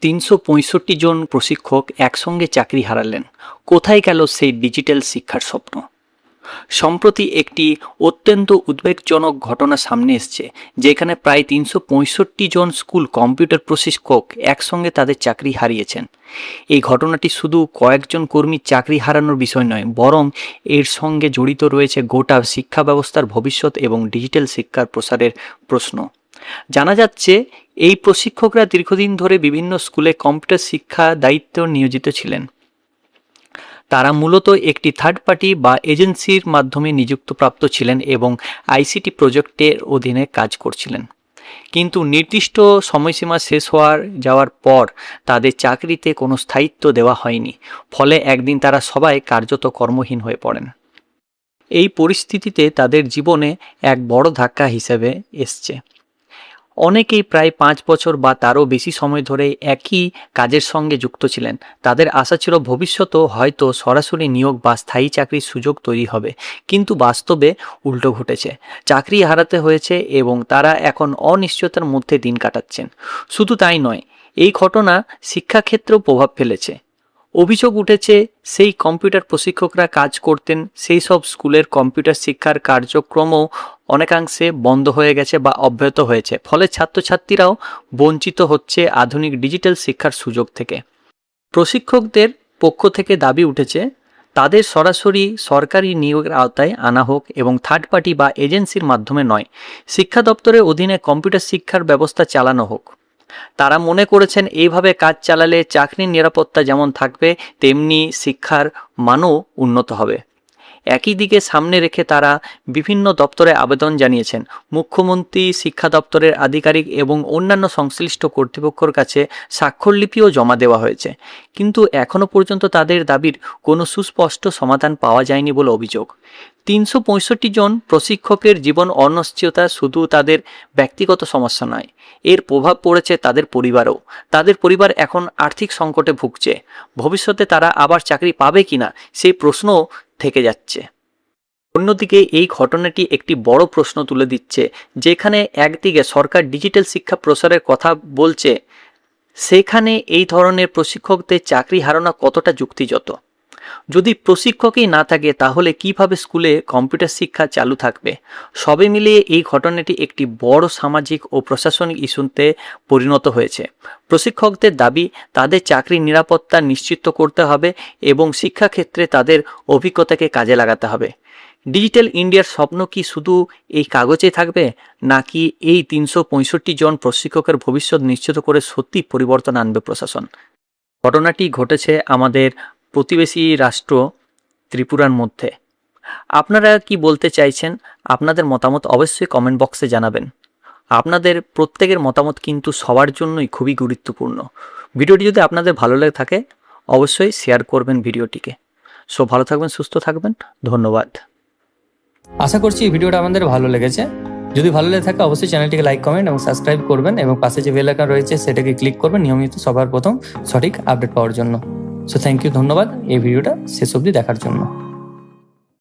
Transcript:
৩৬৫ জন প্রশিক্ষক একসঙ্গে চাকরি হারালেন। কোথায় গেল সেই ডিজিটাল শিক্ষার স্বপ্ন? সম্প্রতি একটি অত্যন্ত উদ্বেগজনক ঘটনা সামনে এসছে, যেখানে প্রায় ৩৬৫ জন স্কুল কম্পিউটার প্রশিক্ষক একসঙ্গে তাদের চাকরি হারিয়েছেন। এই ঘটনাটি শুধু কয়েকজন কর্মীর চাকরি হারানোর বিষয় নয়, বরং এর সঙ্গে জড়িত রয়েছে গোটা শিক্ষা ব্যবস্থার ভবিষ্যৎ এবং ডিজিটাল শিক্ষার প্রসারের প্রশ্ন। জানা যাচ্ছে, এই প্রশিক্ষকরা দীর্ঘদিন ধরে বিভিন্ন স্কুলে কম্পিউটার শিক্ষা দায়িত্বে নিয়োজিত ছিলেন। তারা মূলত একটি থার্ড পার্টি বা এজেন্সির মাধ্যমে নিযুক্তপ্রাপ্ত ছিলেন এবং আইসিটি প্রজেক্টের অধীনে কাজ করছিলেন। কিন্তু নির্দিষ্ট সময়সীমা শেষ যাওয়ার পর তাদের চাকরিতে কোনো স্থায়িত্ব দেওয়া হয়নি, ফলে একদিন তারা সবাই কার্যত কর্মহীন হয়ে পড়েন। এই পরিস্থিতিতে তাদের জীবনে এক বড় ধাক্কা হিসেবে এসছে। অনেকেই প্রায় 5 বছর বা তারও বেশি সময় ধরে একই কাজের সঙ্গে যুক্ত ছিলেন। তাদের আশা ছিল ভবিষ্যতেও হয়তো সরাসরি নিয়োগ বা স্থায়ী চাকরির সুযোগ তৈরি হবে, কিন্তু বাস্তবে উল্টো ঘটেছে। চাকরি হারাতে হয়েছে এবং তারা এখন অনিশ্চয়তার মধ্যে দিন কাটাচ্ছেন। শুধু তাই নয়, এই ঘটনা শিক্ষাক্ষেত্রেও প্রভাব ফেলেছে। অভিযোগ উঠেছে, সেই কম্পিউটার প্রশিক্ষকরা কাজ করতেন সেই সব স্কুলের কম্পিউটার শিক্ষার কার্যক্রমও অনেকাংশে বন্ধ হয়ে গেছে বা অব্যাহত হয়েছে, ফলে ছাত্রছাত্রীরাও বঞ্চিত হচ্ছে আধুনিক ডিজিটাল শিক্ষার সুযোগ থেকে। প্রশিক্ষকদের পক্ষ থেকে দাবি উঠেছে, তাদের সরাসরি সরকারি নিয়োগের আওতায় আনা হোক এবং থার্ড পার্টি বা এজেন্সির মাধ্যমে নয়, শিক্ষা দপ্তরের অধীনে কম্পিউটার শিক্ষার ব্যবস্থা চালানো হোক। তারা মনে করেছেন, এইভাবে কাজ চালালে চাকরির নিরাপত্তা যেমন থাকবে, তেমনি শিক্ষার মানও উন্নত হবে। একই দিকে সামনে রেখে তারা বিভিন্ন দপ্তরে আবেদন জানিয়েছেন। মুখ্যমন্ত্রী, শিক্ষা দপ্তরের আধিকারিক এবং অন্যান্য সংশ্লিষ্ট কর্তৃপক্ষের কাছে স্বাক্ষরলিপিও জমা দেওয়া হয়েছে, কিন্তু এখনও পর্যন্ত তাদের দাবির কোনো সুস্পষ্ট সমাধান পাওয়া যায়নি বলে অভিযোগ। ৩৬৫ জন প্রশিক্ষকের জীবন অনিশ্চয়তা শুধু তাদের ব্যক্তিগত সমস্যা নয়, এর প্রভাব পড়েছে তাদের পরিবারেও। তাদের পরিবার এখন আর্থিক সংকটে ভুগছে। ভবিষ্যতে তারা আবার চাকরি পাবে কিনা সেই প্রশ্ন থেকে যাচ্ছে। অন্যদিকে এই ঘটনাটি একটি বড় প্রশ্ন তুলে দিচ্ছে, যেখানে একদিকে সরকার ডিজিটাল শিক্ষা প্রসারের কথা বলছে, সেখানে এই ধরনের প্রশিক্ষকদের চাকরি হারানো কতটা যুক্তিযুক্ত? যদি প্রশিক্ষকই না থাকে, তাহলে কিভাবে স্কুলে কম্পিউটার শিক্ষা চালু থাকবে? সবে মিলিয়ে এই ঘটনাটি একটি বড় সামাজিক ও প্রশাসনিক ইস্যুতে পরিণত হয়েছে। প্রশিক্ষকদের দাবি, তাদের চাকরির নিরাপত্তা নিশ্চিত করতে হবে এবং শিক্ষাক্ষেত্রে তাদের অভিজ্ঞতাকে কাজে লাগাতে হবে। ডিজিটাল ইন্ডিয়ার স্বপ্ন কি শুধু এই কাগজে থাকবে, নাকি এই ৩৬৫ জন প্রশিক্ষকের ভবিষ্যৎ নিশ্চিত করে সত্যি পরিবর্তন আনবে প্রশাসন? ঘটনাটি ঘটেছে আমাদের প্রতিবেশী রাষ্ট্র ত্রিপুরার মধ্যে। আপনারা কি বলতে চাইছেন? আপনাদের মতামত অবশ্যই কমেন্ট বক্সে জানাবেন। আপনাদের প্রত্যেকের মতামত কিন্তু সবার জন্যই খুবই গুরুত্বপূর্ণ। ভিডিওটি যদি আপনাদের ভালো লেগে থাকে, অবশ্যই শেয়ার করবেন ভিডিওটিকে। সো ভালো থাকবেন, সুস্থ থাকবেন। ধন্যবাদ। আশা করছি এই ভিডিওটা আপনাদের ভালো লেগেছে। যদি ভালো লেগে থাকে, অবশ্যই চ্যানেলটিকে লাইক, কমেন্ট এবং সাবস্ক্রাইব করবেন এবং পাশে যে বেল আইকন রয়েছে সেটাকে ক্লিক করবেন নিয়মিত সবার প্রথম সঠিক আপডেট পাওয়ার জন্য। সো থ্যাংক ইউ, ধন্যবাদ এই ভিডিওটা শেষ অবধি দেখার জন্য।